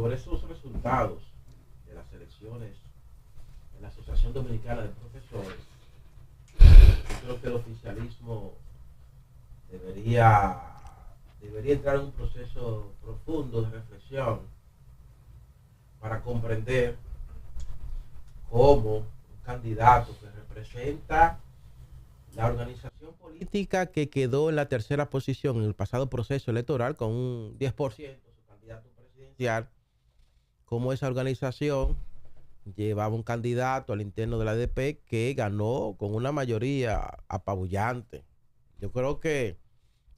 Sobre esos resultados de las elecciones en la Asociación Dominicana de Profesores, yo creo que el oficialismo debería, debería entrar en un proceso profundo de reflexión para comprender cómo un candidato que representa la organización política que quedó en la tercera posición en el pasado proceso electoral con un 10%, su candidato presidencial, como esa organización llevaba un candidato al interno de la ADP que ganó con una mayoría apabullante. Yo creo que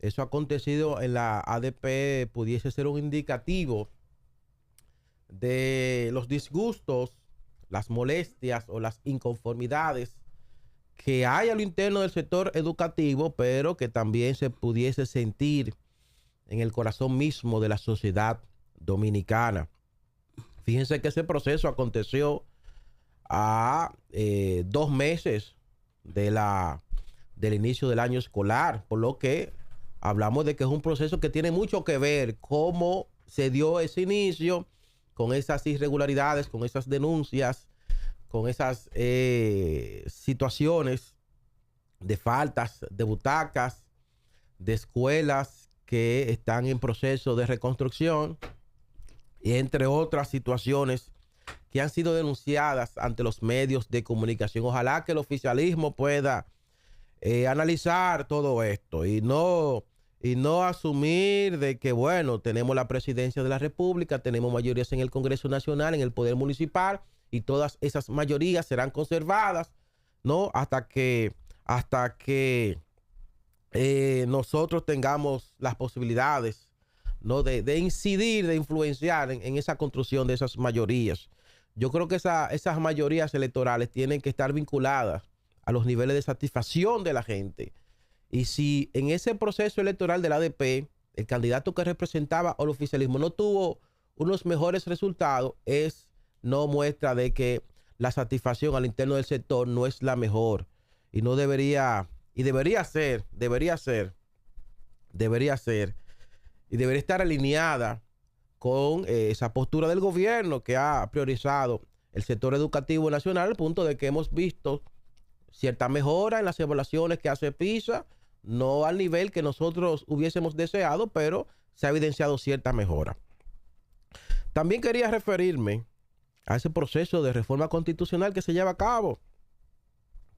eso acontecido en la ADP pudiese ser un indicativo de los disgustos, las molestias o las inconformidades que hay a lo interno del sector educativo, pero que también se pudiese sentir en el corazón mismo de la sociedad dominicana. Fíjense que ese proceso aconteció a 2 meses de del inicio del año escolar, por lo que hablamos de que es un proceso que tiene mucho que ver cómo se dio ese inicio, con esas irregularidades, con esas denuncias, con esas situaciones de faltas de butacas, de escuelas que están en proceso de reconstrucción, y entre otras situaciones que han sido denunciadas ante los medios de comunicación. Ojalá que el oficialismo pueda analizar todo esto y no asumir de que, bueno, tenemos la presidencia de la República, tenemos mayorías en el Congreso Nacional, en el Poder Municipal, y todas esas mayorías serán conservadas, ¿no? Hasta que nosotros tengamos las posibilidades, ¿no? De incidir, de influenciar en esa construcción de esas mayorías. Yo creo que esas mayorías electorales tienen que estar vinculadas a los niveles de satisfacción de la gente. Y si en ese proceso electoral del ADP, el candidato que representaba al oficialismo no tuvo unos mejores resultados, no muestra de que la satisfacción al interno del sector no es la mejor. Y no debería, y debería ser, y debería estar alineada con esa postura del gobierno que ha priorizado el sector educativo nacional, al punto de que hemos visto cierta mejora en las evaluaciones que hace PISA, no al nivel que nosotros hubiésemos deseado, pero se ha evidenciado cierta mejora. También quería referirme a ese proceso de reforma constitucional que se lleva a cabo,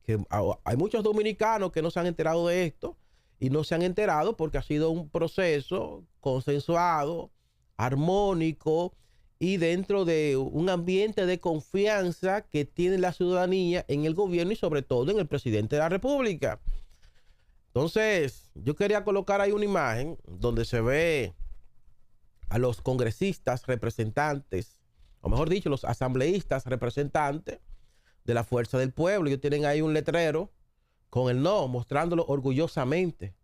que hay muchos dominicanos que no se han enterado de esto, y no se han enterado porque ha sido un proceso consensuado, armónico y dentro de un ambiente de confianza que tiene la ciudadanía en el gobierno y sobre todo en el presidente de la República. Entonces, yo quería colocar ahí una imagen donde se ve a los congresistas representantes, o mejor dicho, los asambleístas representantes de la Fuerza del Pueblo. Ellos tienen ahí un letrero con el no, mostrándolo orgullosamente,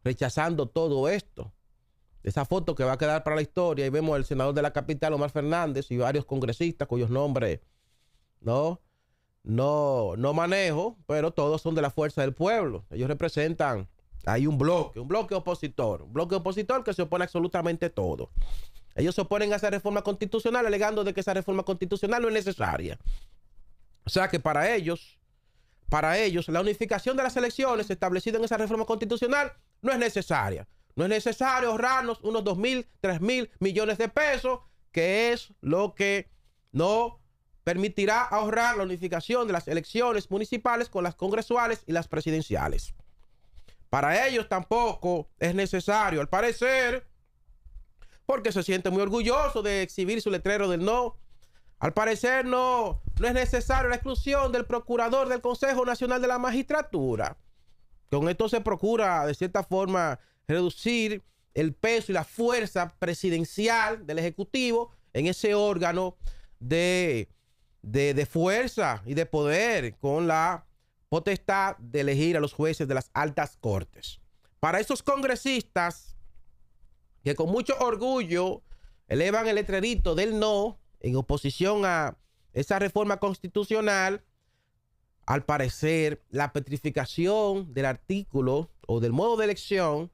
rechazando todo esto. Esa foto que va a quedar para la historia, y vemos al senador de la capital, Omar Fernández, y varios congresistas cuyos nombres no manejo, pero todos son de la Fuerza del Pueblo. Ellos representan, hay un bloque opositor que se opone a absolutamente todo. Ellos se oponen a esa reforma constitucional alegando de que esa reforma constitucional no es necesaria. O sea que para ellos, la unificación de las elecciones establecida en esa reforma constitucional no es necesaria. No es necesario ahorrarnos unos 2.000, 3.000 millones de pesos, que es lo que no permitirá ahorrar la unificación de las elecciones municipales con las congresuales y las presidenciales. Para ellos tampoco es necesario, al parecer, porque se siente muy orgulloso de exhibir su letrero del no. Al parecer no es necesario la exclusión del procurador del Consejo Nacional de la Magistratura. Con esto se procura, de cierta forma, reducir el peso y la fuerza presidencial del Ejecutivo en ese órgano de fuerza y de poder, con la potestad de elegir a los jueces de las altas cortes. Para esos congresistas que con mucho orgullo elevan el letrerito del no en oposición a esa reforma constitucional, al parecer la petrificación del artículo o del modo de elección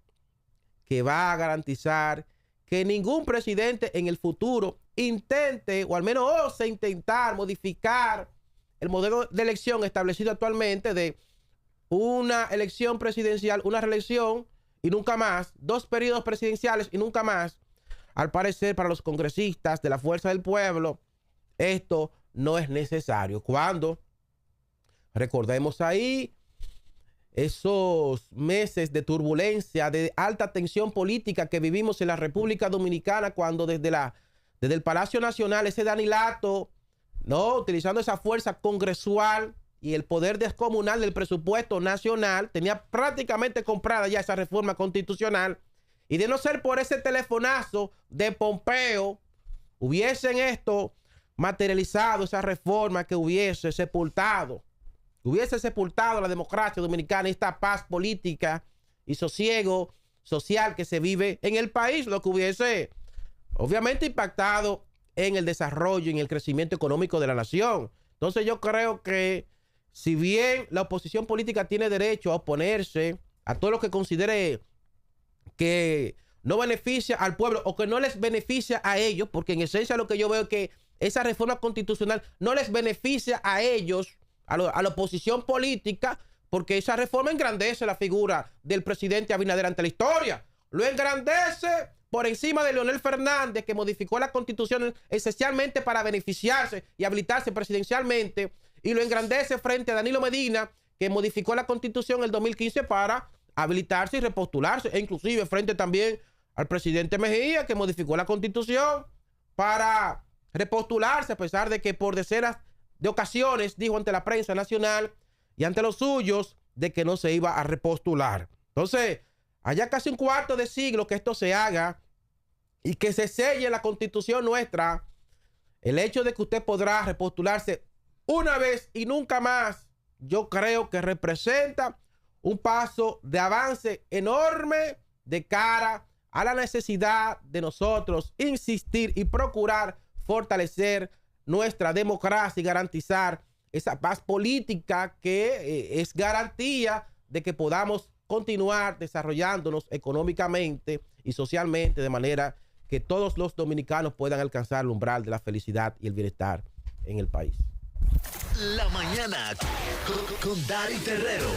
que va a garantizar que ningún presidente en el futuro intente, o al menos ose intentar modificar el modelo de elección establecido actualmente de una elección presidencial, una reelección y nunca más, 2 periodos presidenciales y nunca más. Al parecer, para los congresistas de la Fuerza del Pueblo, esto no es necesario. Cuando recordemos ahí esos meses de turbulencia, de alta tensión política que vivimos en la República Dominicana, cuando desde el Palacio Nacional, ese Danilato, ¿no?, utilizando esa fuerza congresual y el poder descomunal del presupuesto nacional, tenía prácticamente comprada ya esa reforma constitucional, y de no ser por ese telefonazo de Pompeo, hubiesen esto materializado, esa reforma que hubiese sepultado la democracia dominicana, esta paz política y sosiego social que se vive en el país, lo que hubiese obviamente impactado en el desarrollo y en el crecimiento económico de la nación. Entonces yo creo que si bien la oposición política tiene derecho a oponerse a todo lo que considere que no beneficia al pueblo o que no les beneficia a ellos, porque en esencia lo que yo veo es que esa reforma constitucional no les beneficia a ellos, a la oposición política, porque esa reforma engrandece la figura del presidente Abinader ante la historia. Lo engrandece por encima de Leonel Fernández, que modificó la constitución esencialmente para beneficiarse y habilitarse presidencialmente, y lo engrandece frente a Danilo Medina, que modificó la constitución en el 2015 para habilitarse y repostularse, e inclusive frente también al presidente Mejía, que modificó la constitución para repostularse, a pesar de que por decenas de ocasiones dijo ante la prensa nacional y ante los suyos de que no se iba a repostular. Entonces, allá casi un cuarto de siglo que esto se haga y que se selle la constitución nuestra, el hecho de que usted podrá repostularse una vez y nunca más, yo creo que representa un paso de avance enorme de cara a la necesidad de nosotros insistir y procurar fortalecer nuestra democracia y garantizar esa paz política que es garantía de que podamos continuar desarrollándonos económicamente y socialmente de manera que todos los dominicanos puedan alcanzar el umbral de la felicidad y el bienestar en el país. La mañana con Dari Terrero.